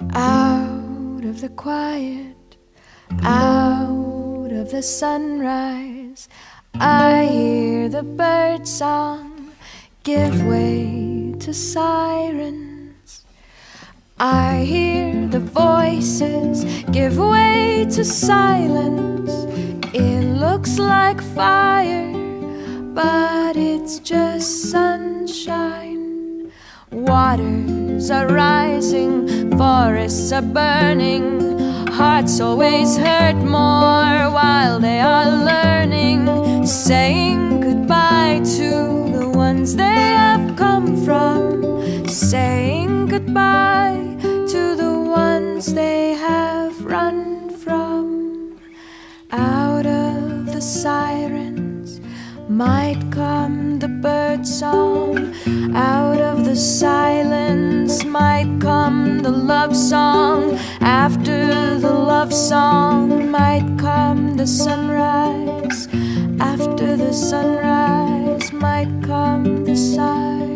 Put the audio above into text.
Out of the quiet, out of the sunrise, I hear the birdsong give way to sirens. I hear the voices give way to silence. It looks like fire, but it's just sunshine. Waters are rising, forests are burning. Hearts always hurt more while they are learning. Saying goodbye to the ones they have come from. Saying goodbye to the ones they have run from. Out of the sirens might come the birdsong. Out of the silence might come the love song. After the love song might come the sunrise. After the sunrise might come the silence.